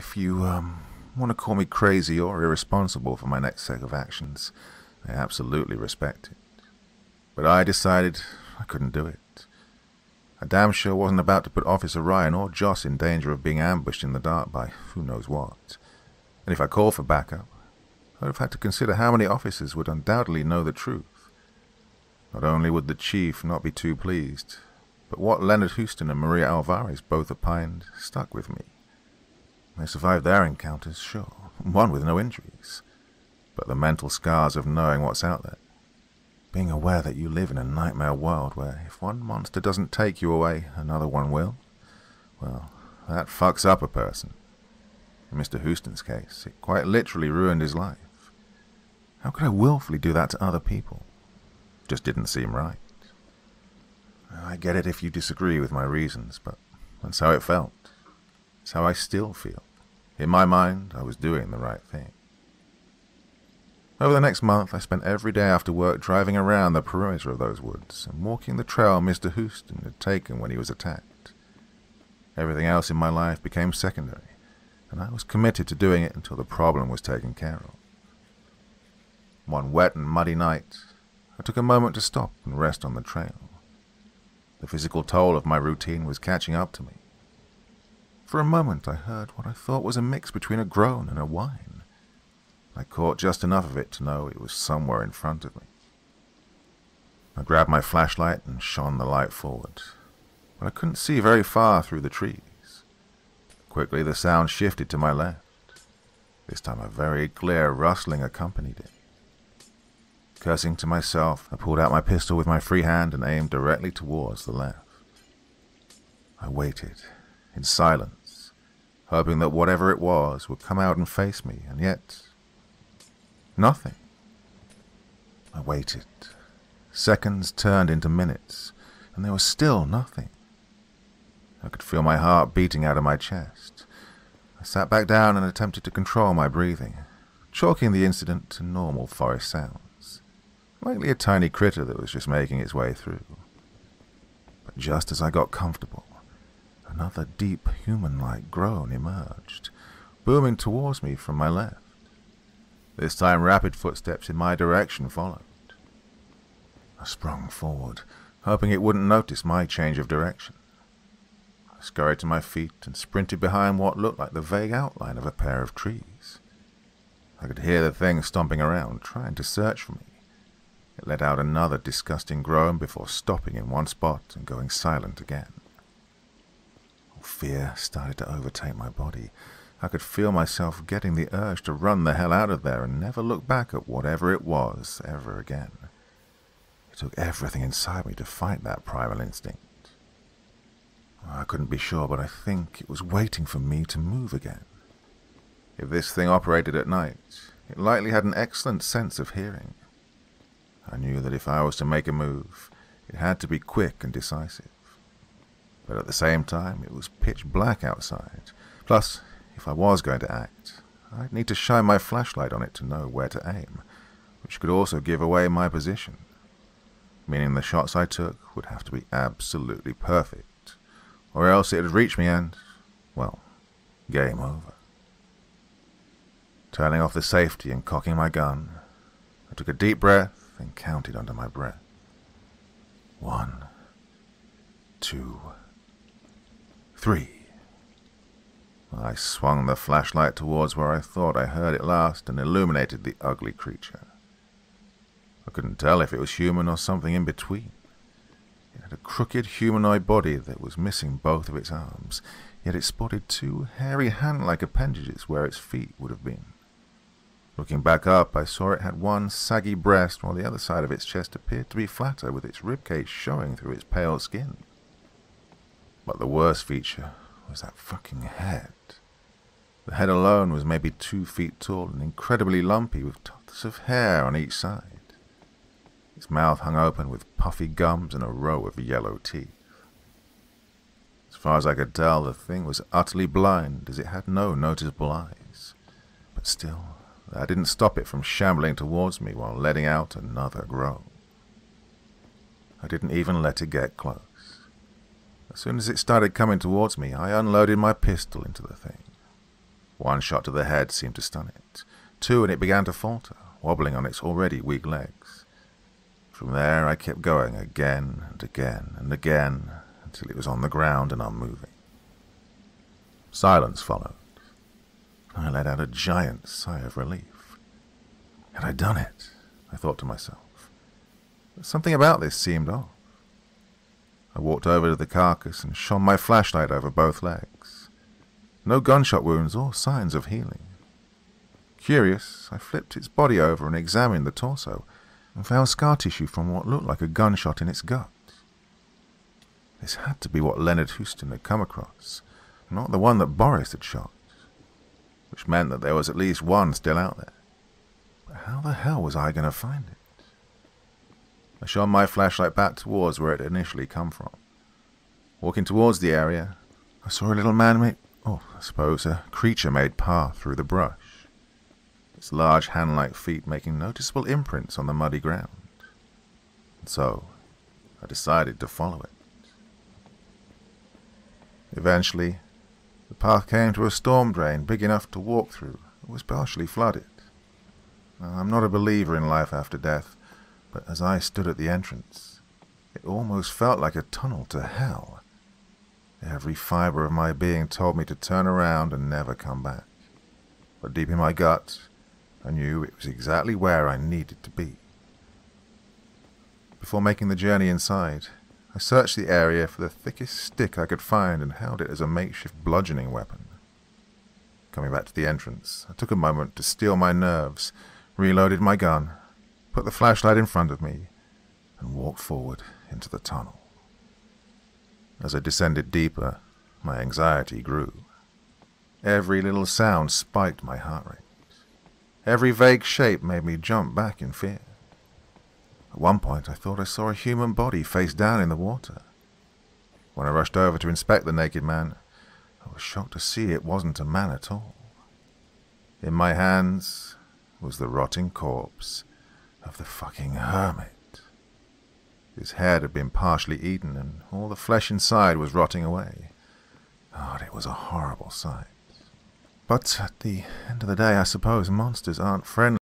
If you, want to call me crazy or irresponsible for my next set of actions, I absolutely respect it. But I decided I couldn't do it. I damn sure wasn't about to put Officer Ryan or Joss in danger of being ambushed in the dark by who knows what. And if I called for backup, I'd have had to consider how many officers would undoubtedly know the truth. Not only would the chief not be too pleased, but what Leonard Houston and Maria Alvarez both opined stuck with me. They survived their encounters, sure, one with no injuries, but the mental scars of knowing what's out there. Being aware that you live in a nightmare world where if one monster doesn't take you away, another one will, well, that fucks up a person. In Mr. Houston's case, it quite literally ruined his life. How could I willfully do that to other people? Just didn't seem right. I get it if you disagree with my reasons, but that's how it felt. It's how I still feel. In my mind, I was doing the right thing. Over the next month, I spent every day after work driving around the perimeter of those woods and walking the trail Mr. Houston had taken when he was attacked. Everything else in my life became secondary, and I was committed to doing it until the problem was taken care of. One wet and muddy night, I took a moment to stop and rest on the trail. The physical toll of my routine was catching up to me. For a moment I heard what I thought was a mix between a groan and a whine. I caught just enough of it to know it was somewhere in front of me. I grabbed my flashlight and shone the light forward, but I couldn't see very far through the trees. Quickly the sound shifted to my left. This time a very clear rustling accompanied it. Cursing to myself, I pulled out my pistol with my free hand and aimed directly towards the left. I waited, in silence, hoping that whatever it was would come out and face me, and yet nothing. I waited. Seconds turned into minutes, and there was still nothing. I could feel my heart beating out of my chest. I sat back down and attempted to control my breathing, chalking the incident to normal forest sounds. Likely a tiny critter that was just making its way through. But just as I got comfortable, another deep human-like groan emerged, booming towards me from my left. This time rapid footsteps in my direction followed. I sprung forward, hoping it wouldn't notice my change of direction. I scurried to my feet and sprinted behind what looked like the vague outline of a pair of trees. I could hear the thing stomping around, trying to search for me. It let out another disgusting groan before stopping in one spot and going silent again. Fear started to overtake my body. I could feel myself getting the urge to run the hell out of there and never look back at whatever it was ever again. It took everything inside me to fight that primal instinct. I couldn't be sure, but I think it was waiting for me to move again. If this thing operated at night, it likely had an excellent sense of hearing. I knew that if I was to make a move, it had to be quick and decisive. But at the same time, it was pitch black outside. Plus, if I was going to act, I'd need to shine my flashlight on it to know where to aim, which could also give away my position, meaning the shots I took would have to be absolutely perfect, or else it would reach me and, well, game over. Turning off the safety and cocking my gun, I took a deep breath and counted under my breath. 1, 2, 3. I swung the flashlight towards where I thought I heard it last and illuminated the ugly creature. I couldn't tell if it was human or something in between. It had a crooked humanoid body that was missing both of its arms, yet it sported two hairy hand-like appendages where its feet would have been. Looking back up, I saw it had one saggy breast while the other side of its chest appeared to be flatter with its ribcage showing through its pale skin. But the worst feature was that fucking head. The head alone was maybe 2 feet tall and incredibly lumpy with tufts of hair on each side. Its mouth hung open with puffy gums and a row of yellow teeth. As far as I could tell, the thing was utterly blind as it had no noticeable eyes. But still, that didn't stop it from shambling towards me while letting out another groan. I didn't even let it get close. As soon as it started coming towards me, I unloaded my pistol into the thing. One shot to the head seemed to stun it. Two, and it began to falter, wobbling on its already weak legs. From there I kept going again and again and again, until it was on the ground and unmoving. Silence followed. I let out a giant sigh of relief. Had I done it? I thought to myself. But something about this seemed off. I walked over to the carcass and shone my flashlight over both legs. No gunshot wounds or signs of healing. Curious, I flipped its body over and examined the torso, and found scar tissue from what looked like a gunshot in its gut. This had to be what Leonard Houston had come across, not the one that Boris had shot, which meant that there was at least one still out there. But how the hell was I going to find it? I shone my flashlight back towards where it had initially come from. Walking towards the area, I saw a little a creature-made path through the brush, its large hand-like feet making noticeable imprints on the muddy ground. And so, I decided to follow it. Eventually, the path came to a storm drain big enough to walk through. It was partially flooded. Now, I'm not a believer in life after death, but as I stood at the entrance, it almost felt like a tunnel to hell. Every fiber of my being told me to turn around and never come back. But deep in my gut, I knew it was exactly where I needed to be. Before making the journey inside, I searched the area for the thickest stick I could find and held it as a makeshift bludgeoning weapon. Coming back to the entrance, I took a moment to steel my nerves, reloaded my gun, put the flashlight in front of me, and walked forward into the tunnel. As I descended deeper, my anxiety grew. Every little sound spiked my heart rate. Every vague shape made me jump back in fear. At one point, I thought I saw a human body face down in the water. When I rushed over to inspect the naked man, I was shocked to see it wasn't a man at all. In my hands was the rotting corpse of the fucking hermit. His head had been partially eaten, and all the flesh inside was rotting away. God, it was a horrible sight. But at the end of the day, I suppose monsters aren't friendly.